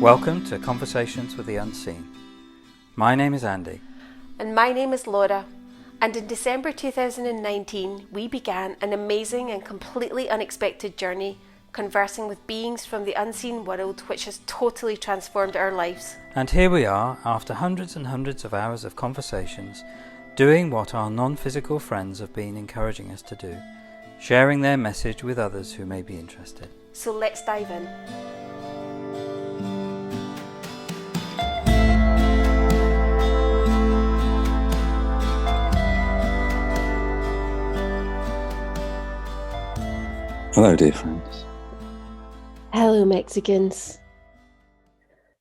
Welcome to Conversations with the Unseen. My name is Andy. And my name is Laura. And in December 2019, we began an amazing and completely unexpected journey, conversing with beings from the unseen world, which has totally transformed our lives. And here we are, after hundreds and hundreds of hours of conversations, doing what our non-physical friends have been encouraging us to do, sharing their message with others who may be interested. So let's dive in. Hello, dear friends. Hello, Mexicans.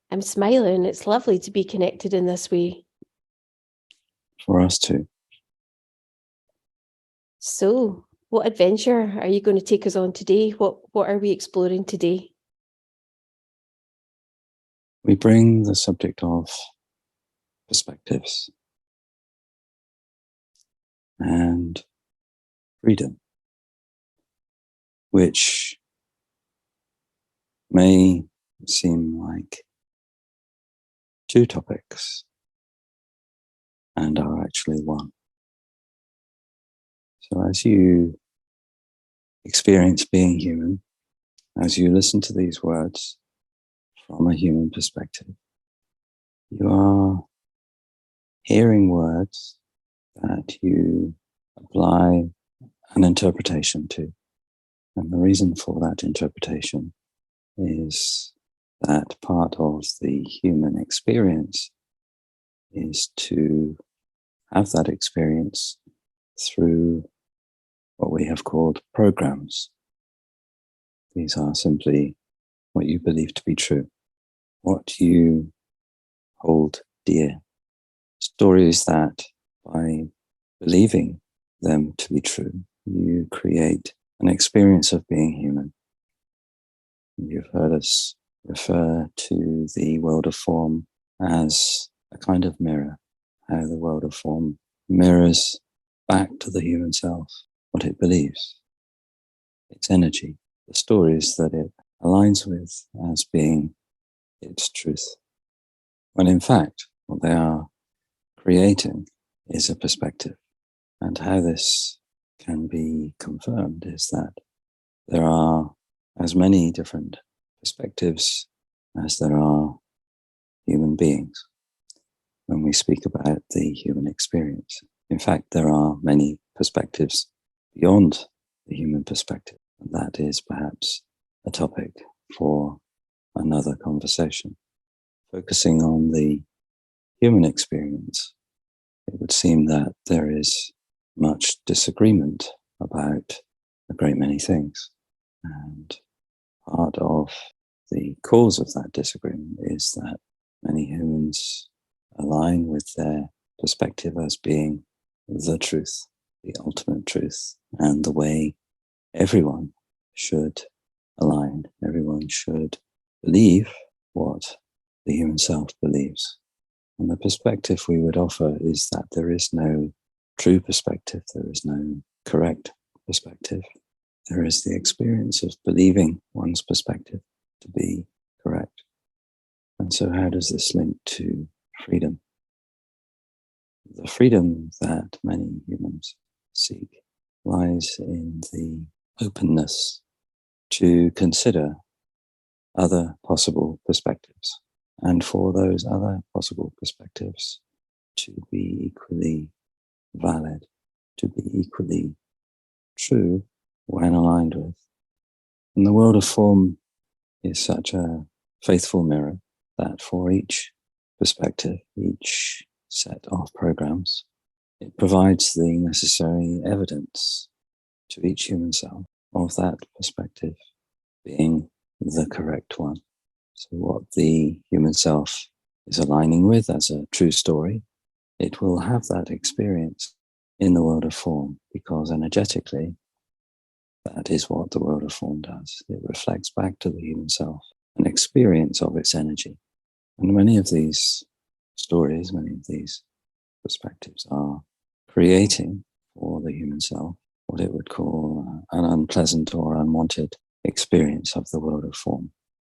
I'm smiling. It's lovely to be connected in this way. For us too. So, what adventure are you going to take us on today? What are we exploring today? We bring the subject of perspectives and freedom, which may seem like two topics and are actually one. So as you experience being human, as you listen to these words from a human perspective, you are hearing words that you apply an interpretation to. And the reason for that interpretation is that part of the human experience is to have that experience through what we have called programs. These are simply what you believe to be true, what you hold dear, stories that by believing them to be true, you create an experience of being human. You've heard us refer to the world of form as a kind of mirror, how the world of form mirrors back to the human self what it believes, its energy, the stories that it aligns with as being its truth. When in fact, what they are creating is a perspective. And how this can be confirmed is that there are as many different perspectives as there are human beings when we speak about the human experience. In fact, there are many perspectives beyond the human perspective, and that is perhaps a topic for another conversation. Focusing on the human experience, it would seem that there is much disagreement about a great many things. And part of the cause of that disagreement is that many humans align with their perspective as being the truth, the ultimate truth, and the way everyone should align. Everyone should believe what the human self believes. And the perspective we would offer is that there is no true perspective, there is no correct perspective. There is the experience of believing one's perspective to be correct. And so how does this link to freedom? The freedom that many humans seek lies in the openness to consider other possible perspectives, and for those other possible perspectives to be equally valid, to be equally true when aligned with. And the world of form is such a faithful mirror that for each perspective, each set of programs, it provides the necessary evidence to each human self of that perspective being the correct one. So what the human self is aligning with as a true story, it will have that experience in the world of form, because energetically, that is what the world of form does. It reflects back to the human self an experience of its energy. And many of these stories, many of these perspectives are creating for the human self what it would call an unpleasant or unwanted experience of the world of form.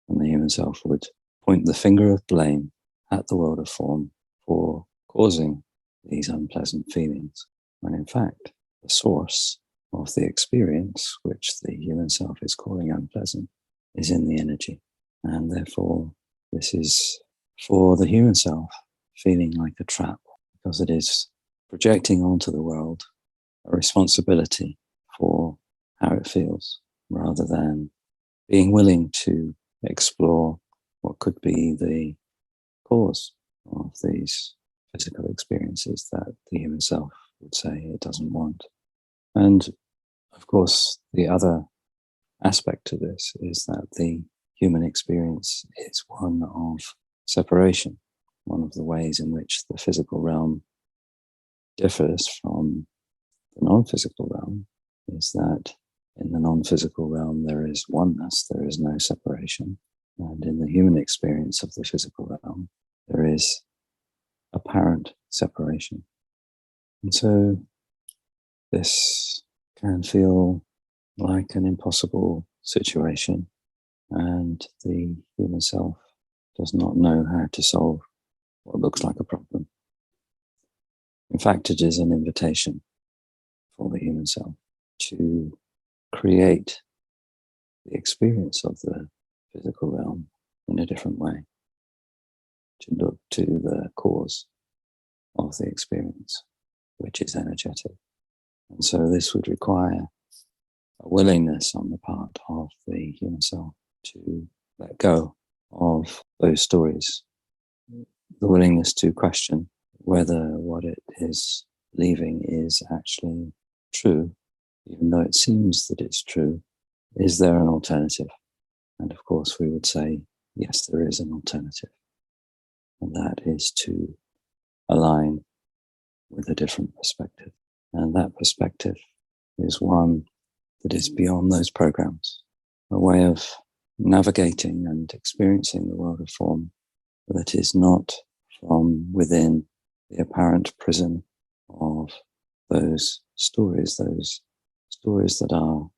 And the human self would point the finger of blame at the world of form for causing these unpleasant feelings, when in fact the source of the experience, which the human self is calling unpleasant, is in the energy. And therefore, this is for the human self feeling like a trap, because it is projecting onto the world a responsibility for how it feels, rather than being willing to explore what could be the cause of these physical experiences that the human self would say it doesn't want. And of course, the other aspect to this is that the human experience is one of separation. One of the ways in which the physical realm differs from the non-physical realm is that in the non-physical realm there is oneness, there is no separation. And in the human experience of the physical realm, there is apparent separation. And so this can feel like an impossible situation, and the human self does not know how to solve what looks like a problem. In fact, it is an invitation for the human self to create the experience of the physical realm in a different way, to look to the cause of the experience, which is energetic. And so this would require a willingness on the part of the human self to let go of those stories, the willingness to question whether what it is believing is actually true, even though it seems that it's true. Is there an alternative? And of course, we would say, yes, there is an alternative. And that is to align with a different perspective. And that perspective is one that is beyond those programs, a way of navigating and experiencing the world of form that is not from within the apparent prison of those stories that are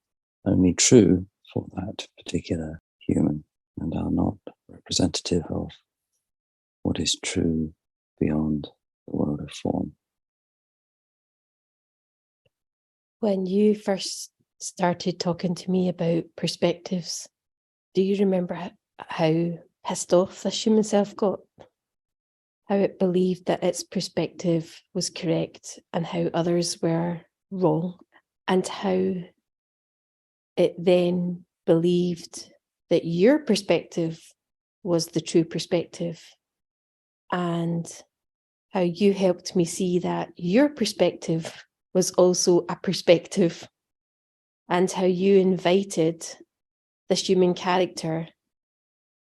only true for that particular human and are not representative of what is true beyond the world of form. When you first started talking to me about perspectives, do you remember how pissed off this human self got? How it believed that its perspective was correct and how others were wrong, and how it then believed that your perspective was the true perspective, and how you helped me see that your perspective was also a perspective, and how you invited this human character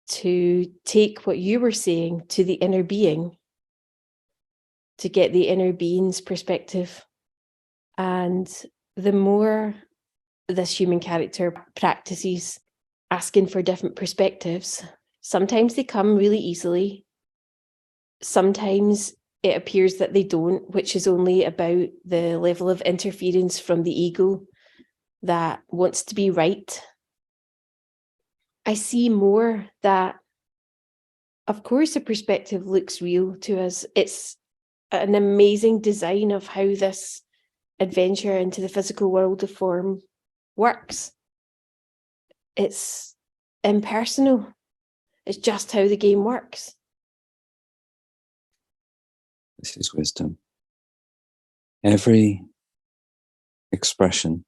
to take what you were saying to the inner being, to get the inner being's perspective. And the more this human character practices asking for different perspectives, sometimes they come really easily. Sometimes it appears that they don't, which is only about the level of interference from the ego that wants to be right. I see more that, of course, a perspective looks real to us. It's an amazing design of how this adventure into the physical world of form works. It's impersonal. It's just how the game works. This is wisdom. Every expression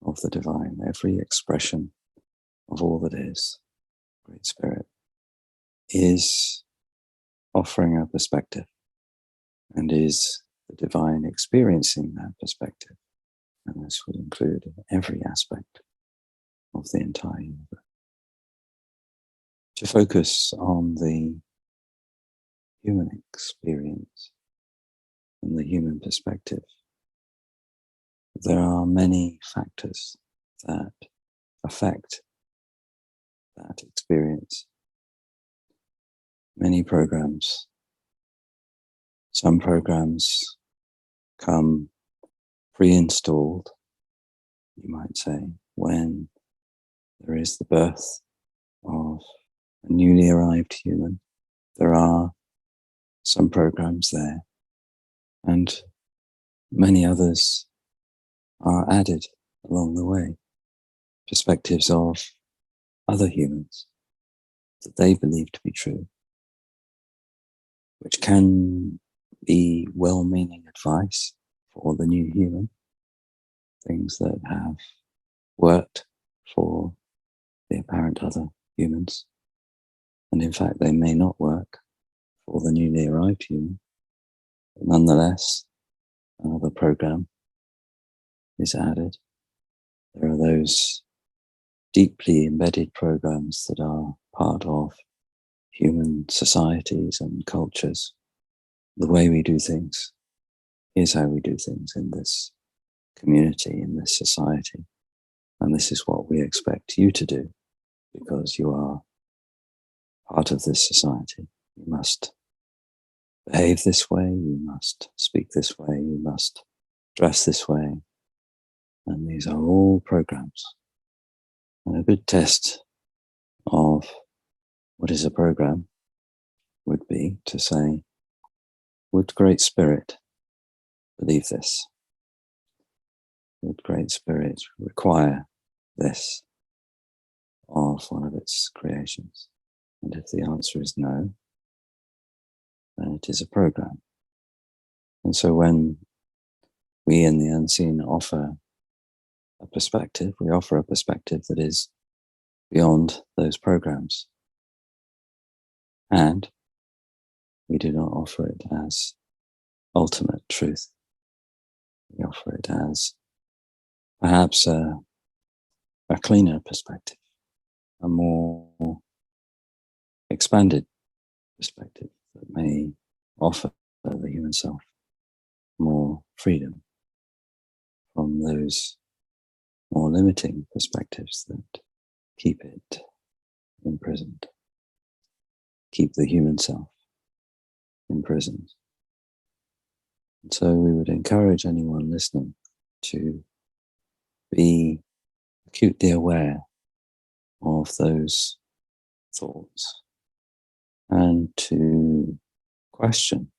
of the divine, every expression of all that is, Great Spirit, is offering a perspective and is the divine experiencing that perspective. And this would include every aspect of the entire universe. To focus on the human experience and the human perspective, there are many factors that affect that experience. Many programs. Some programs come pre-installed, you might say, when there is the birth of a newly arrived human, there are some programs there, and many others are added along the way. Perspectives of other humans that they believe to be true, which can be well-meaning advice for the new human, things that have worked for the apparent other humans. And in fact, they may not work for the newly arrived human. But nonetheless, another program is added. There are those deeply embedded programs that are part of human societies and cultures. The way we do things is how we do things in this community, in this society. And this is what we expect you to do because you are part of this society. You must behave this way, you must speak this way, you must dress this way. And these are all programs. And a good test of what is a program would be to say, would Great Spirit believe this? Would Great Spirit require this of one of its creations? And if the answer is no, then it is a program. And so when we in the unseen offer a perspective, we offer a perspective that is beyond those programs. And we do not offer it as ultimate truth. We offer it as perhaps a cleaner perspective, a more expanded perspective that may offer the human self more freedom from those more limiting perspectives that keep it imprisoned, keep the human self imprisoned. And so we would encourage anyone listening to be acutely aware of those thoughts and to question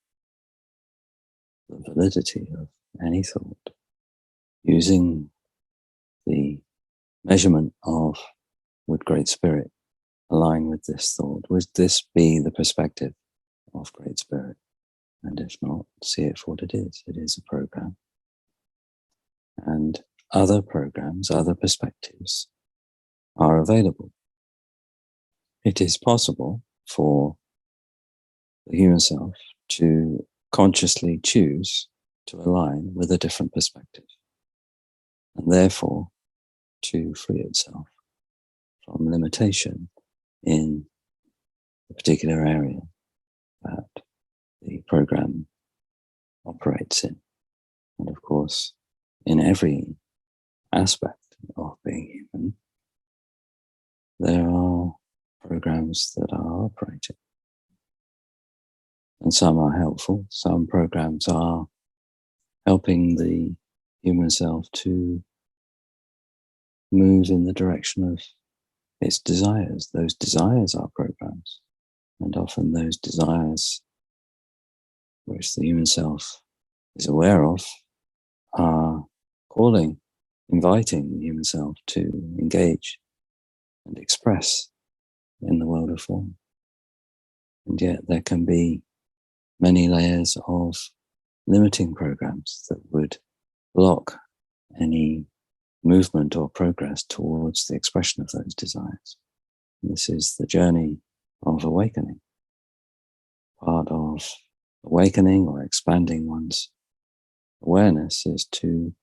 the validity of any thought using the measurement of would Great Spirit align with this thought? Would this be the perspective of Great Spirit? And if not, see it for what it is. It is a program. And other programs, other perspectives are available. It is possible for the human self to consciously choose to align with a different perspective, and therefore to free itself from limitation in a particular area that the program operates in. And of course, in every aspect of being human, there are programs that are operating. And some are helpful. Some programs are helping the human self to move in the direction of its desires. Those desires are programs. And often those desires, which the human self is aware of, are calling, inviting the human self to engage and express in the world of form. And yet there can be many layers of limiting programs that would block any movement or progress towards the expression of those desires. And this is the journey of awakening. Part of awakening or expanding one's awareness is to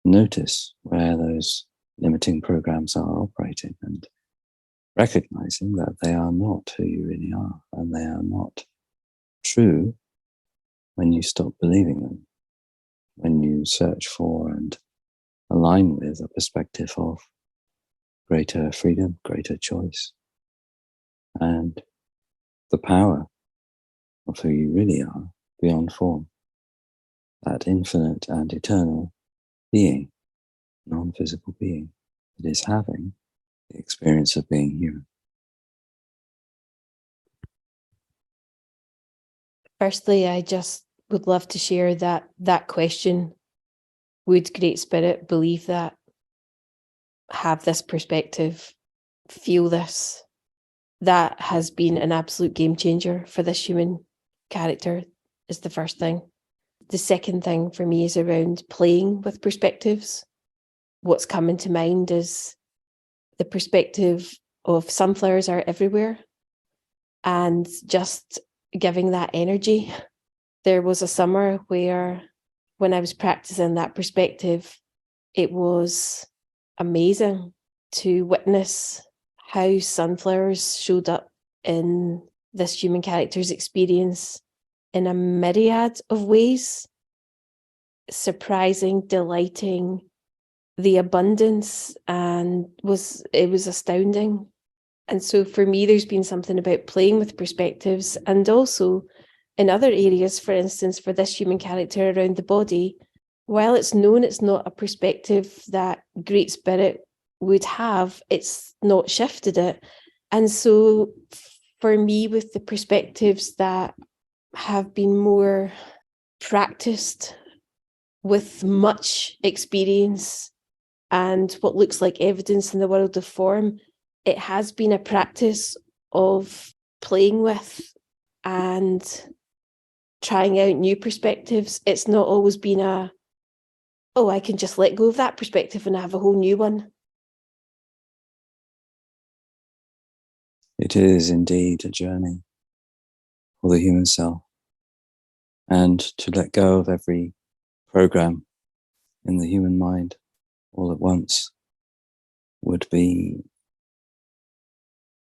notice where those limiting programs are operating and recognizing that they are not who you really are, and they are not true when you stop believing them, when you search for and align with a perspective of greater freedom, greater choice, and the power of who you really are beyond form, that infinite and eternal being, non-physical being that is having the experience of being human. Firstly, I just would love to share that question, would Great Spirit believe that, have this perspective, feel this? That has been an absolute game changer for this human character, is the first thing. The second thing for me is around playing with perspectives. What's coming to mind is the perspective of sunflowers are everywhere, and just giving that energy. There was a summer where, when I was practicing that perspective, it was amazing to witness how sunflowers showed up in this human character's experience in a myriad of ways. Surprising, delighting, the abundance, and it was astounding. And so for me, there's been something about playing with perspectives, and also in other areas, for instance, for this human character around the body, while it's known it's not a perspective that Great Spirit would have, it's not shifted it. And so for me, with the perspectives that have been more practiced with much experience and what looks like evidence in the world of form, it has been a practice of playing with and trying out new perspectives. It's not always been I can just let go of that perspective and have a whole new one. It is indeed a journey for the human self. And to let go of every program in the human mind all at once would be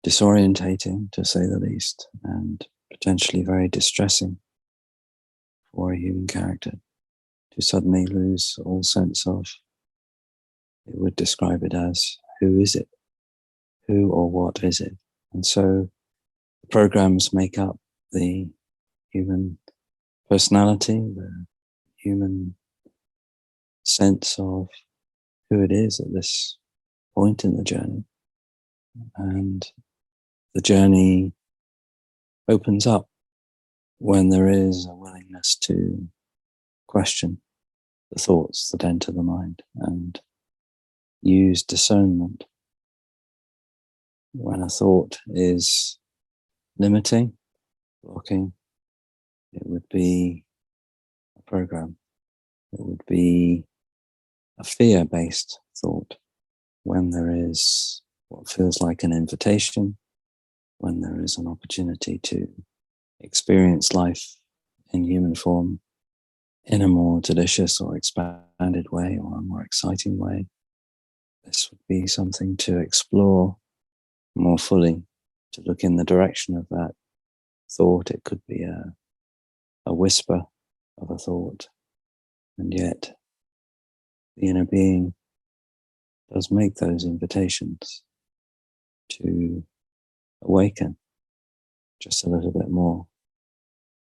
disorientating, to say the least, and potentially very distressing for a human character to suddenly lose all sense of, it would describe it as, who is it? Who or what is it? And so the programs make up the human personality, the human sense of who it is at this point in the journey. And the journey opens up when there is a willingness to question the thoughts that enter the mind and use discernment. When a thought is limiting, blocking, it would be a program. It would be a fear-based thought. When there is what feels like an invitation, when there is an opportunity to experience life in human form in a more delicious or expanded way or a more exciting way, this would be something to explore more fully, to look in the direction of that thought. It could be a whisper of a thought, and yet the inner being does make those invitations to awaken just a little bit more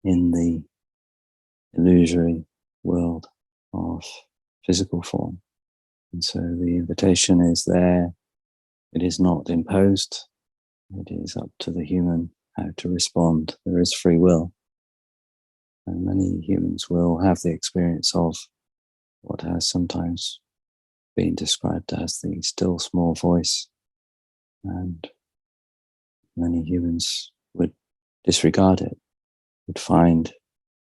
in the illusory world of physical form. And so the invitation is there. It is not imposed. It is up to the human how to respond. There is free will. And many humans will have the experience of what has sometimes been described as the still small voice. And many humans would disregard it, would find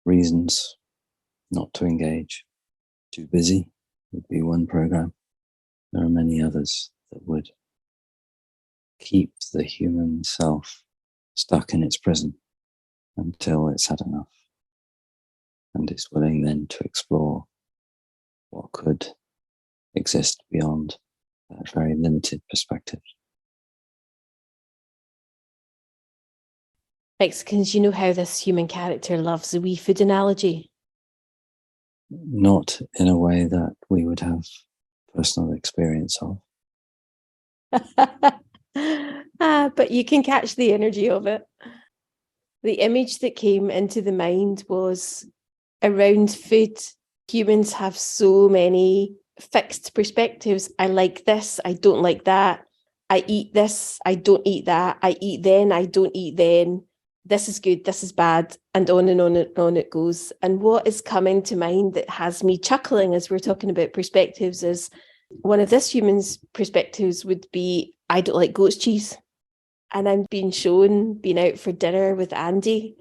reasons not to engage. Too busy would be one program. There are many others that would keep the human self stuck in its prison until it's had enough and is willing then to explore what could exist beyond that very limited perspective. Mexicans, you know how this human character loves the wee food analogy? Not in a way that we would have personal experience of. But you can catch the energy of it. The image that came into the mind was around food. Humans have so many fixed perspectives. I like this, I don't like that. I eat this, I don't eat that. I eat then, I don't eat then. this is good, this is bad, and on and on and on it goes. And what is coming to mind that has me chuckling as we're talking about perspectives is one of this human's perspectives would be, I don't like goat's cheese. And I'm being out for dinner with Andy,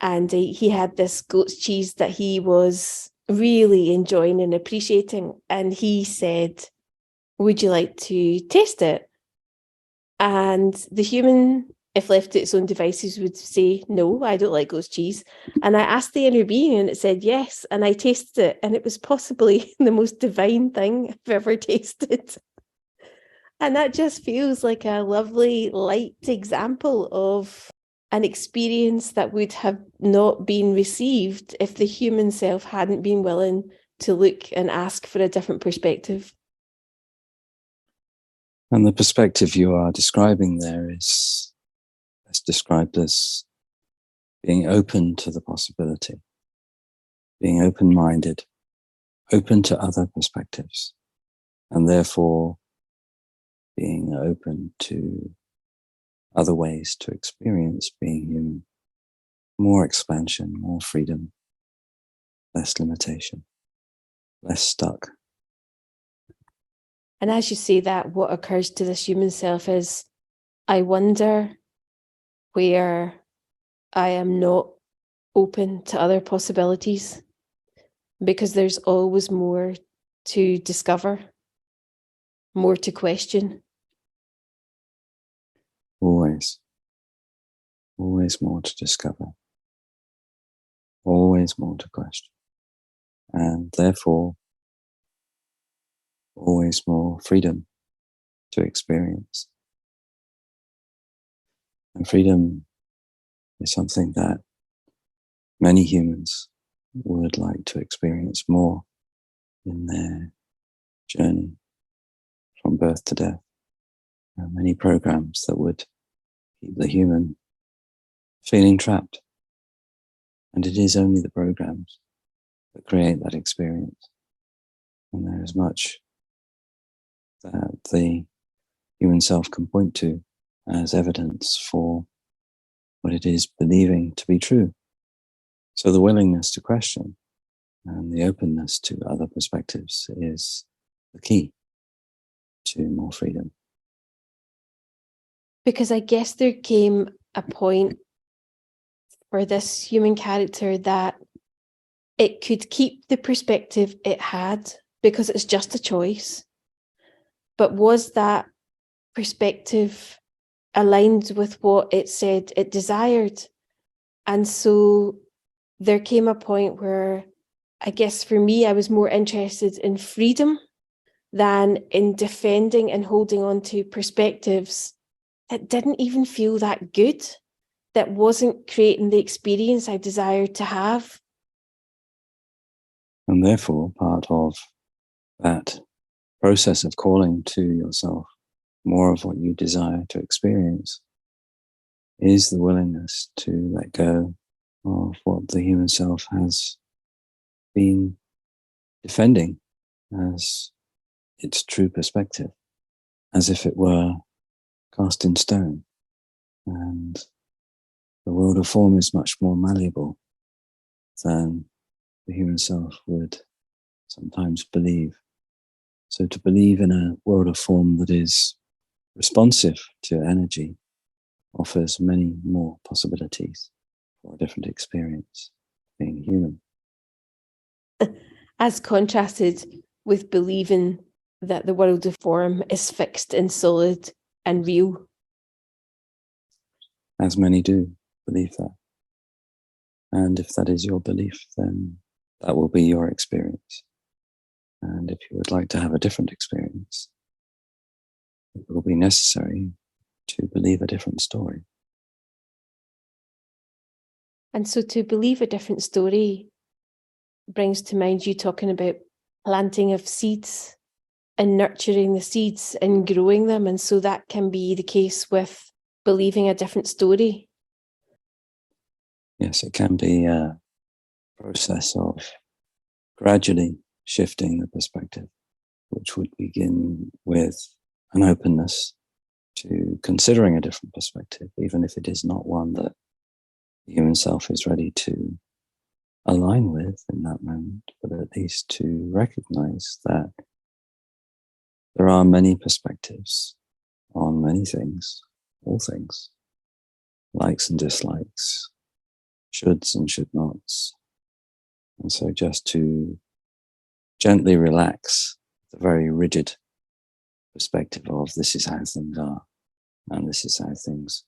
and he had this goat's cheese that he was really enjoying and appreciating. And he said, would you like to taste it? And the human, if left to its own devices, would say, no, I don't like goat's cheese. And I asked the inner being and it said yes. And I tasted it. And it was possibly the most divine thing I've ever tasted. And that just feels like a lovely, light example of an experience that would have not been received if the human self hadn't been willing to look and ask for a different perspective. And the perspective you are describing there is best described as being open to the possibility, being open-minded, open to other perspectives, and therefore being open to other ways to experience being human. More expansion, more freedom, less limitation, less stuck. And as you say that, what occurs to this human self is, I wonder where I am not open to other possibilities, because there's always more to discover, more to question. Always more to discover, always more to question, and therefore always more freedom to experience. And freedom is something that many humans would like to experience more in their journey from birth to death. There are many programs that would keep the human feeling trapped. And it is only the programs that create that experience. And there is much that the human self can point to as evidence for what it is believing to be true. So the willingness to question and the openness to other perspectives is the key to more freedom. Because I guess there came a point for this human character that it could keep the perspective it had because it's just a choice. But was that perspective aligned with what it said it desired? And so there came a point where, I guess for me, I was more interested in freedom than in defending and holding on to perspectives that didn't even feel that good, that wasn't creating the experience I desired to have. And therefore, part of that process of calling to yourself more of what you desire to experience is the willingness to let go of what the human self has been defending as its true perspective, as if it were cast in stone. And the world of form is much more malleable than the human self would sometimes believe. So to believe in a world of form that is responsive to energy offers many more possibilities for a different experience being human. As contrasted with believing that the world of form is fixed and solid and real. As many do believe that. And if that is your belief, then that will be your experience. And if you would like to have a different experience, it will be necessary to believe a different story. And so to believe a different story brings to mind you talking about planting of seeds and nurturing the seeds and growing them. And so that can be the case with believing a different story. Yes, it can be a process of gradually shifting the perspective, which would begin with an openness to considering a different perspective, even if it is not one that the human self is ready to align with in that moment, but at least to recognize that there are many perspectives on many things, all things, likes and dislikes, shoulds and should nots. And so just to gently relax the very rigid perspective of this is how things are, and this is how things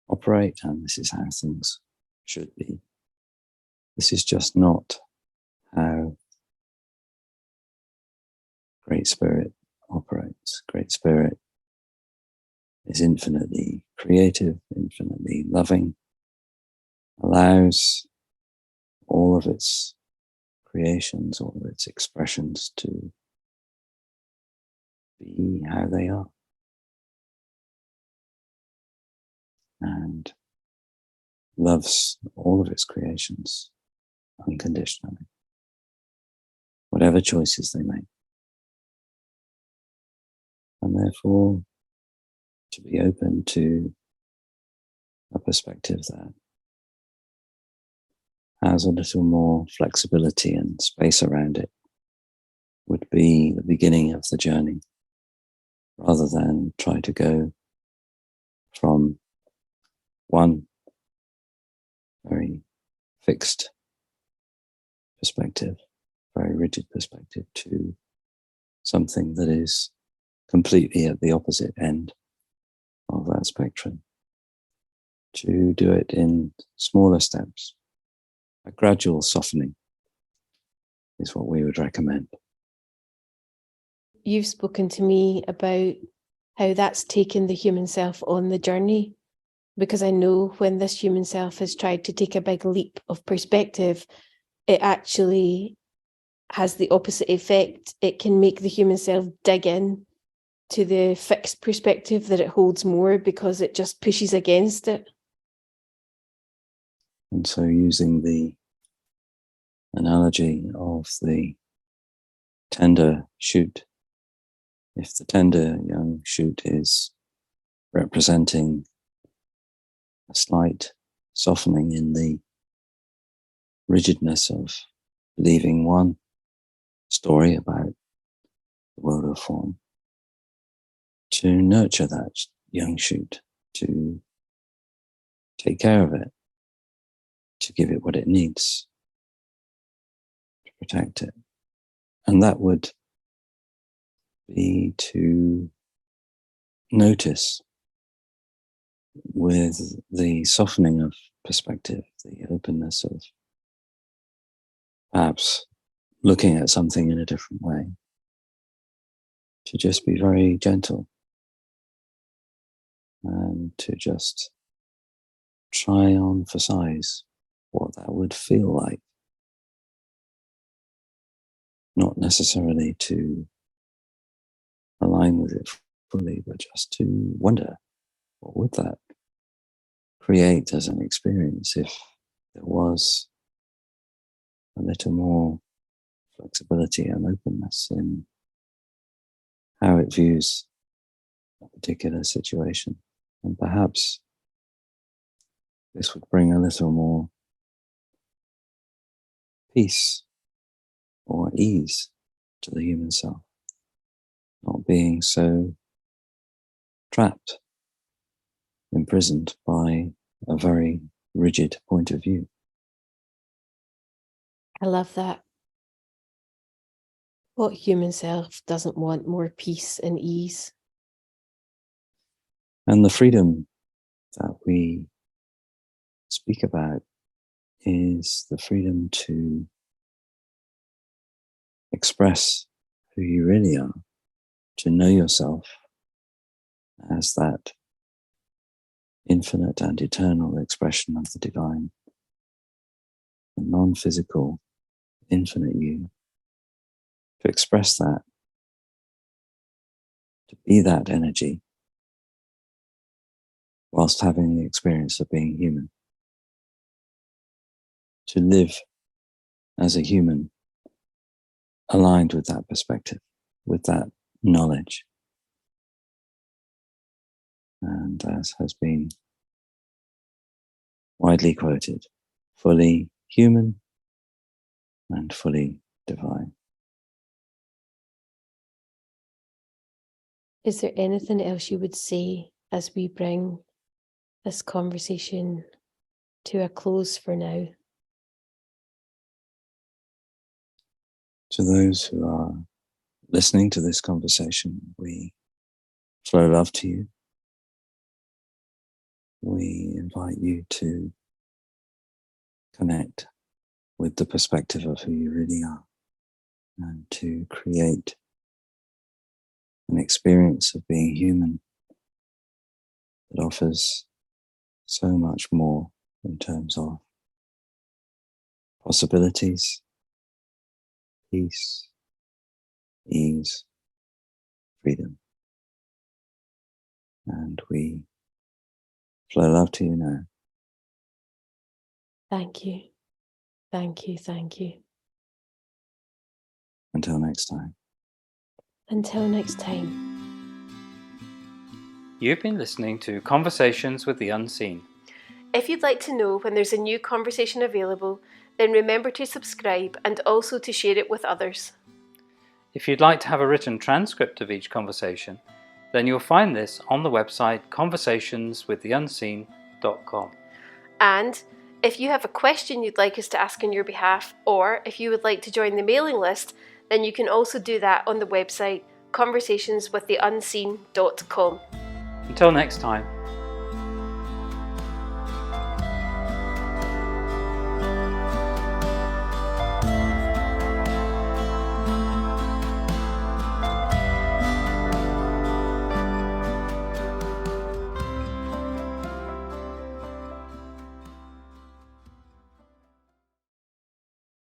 operate, and this is how things should be. This is just not how Great Spirit operates. Great Spirit is infinitely creative, infinitely loving, allows all of its creations, all of its expressions to be how they are. And loves all of its creations unconditionally, whatever choices they make. And therefore, to be open to a perspective that has a little more flexibility and space around it would be the beginning of the journey, rather than try to go from one very fixed perspective, very rigid perspective, to something that is completely at the opposite end of that spectrum. To do it in smaller steps. A gradual softening is what we would recommend. You've spoken to me about how that's taken the human self on the journey, because I know when this human self has tried to take a big leap of perspective, it actually has the opposite effect. It can make the human self dig in to the fixed perspective that it holds more, because it just pushes against it. And so using the analogy of the tender shoot, if the tender young shoot is representing a slight softening in the rigidness of believing one story about the world of form, to nurture that young shoot, to take care of it, to give it what it needs, to protect it. And that would be to notice with the softening of perspective, the openness of perhaps looking at something in a different way, to just be very gentle and to just try on for size what that would feel like. Not necessarily to align with it fully, but just to wonder, what would that create as an experience if there was a little more flexibility and openness in how it views a particular situation. And perhaps this would bring a little more peace or ease to the human self, not being so trapped, imprisoned by a very rigid point of view. I love that. What human self doesn't want more peace and ease? And the freedom that we speak about is the freedom to express who you really are, to know yourself as that infinite and eternal expression of the divine, the non-physical, infinite you, to express that, to be that energy, whilst having the experience of being human, to live as a human aligned with that perspective, with that knowledge. And as has been widely quoted, fully human and fully divine. Is there anything else you would say as we bring this conversation to a close for now? To those who are listening to this conversation, we flow love to you. We invite you to connect with the perspective of who you really are and to create an experience of being human that offers so much more in terms of possibilities, peace, ease, freedom. And we flow love to you now. Thank you. Thank you. Thank you. Until next time. Until next time. You've been listening to Conversations with the Unseen. If you'd like to know when there's a new conversation available, then remember to subscribe and also to share it with others. If you'd like to have a written transcript of each conversation, then you'll find this on the website conversationswiththeunseen.com. And if you have a question you'd like us to ask on your behalf, or if you would like to join the mailing list, then you can also do that on the website conversationswiththeunseen.com. Until next time.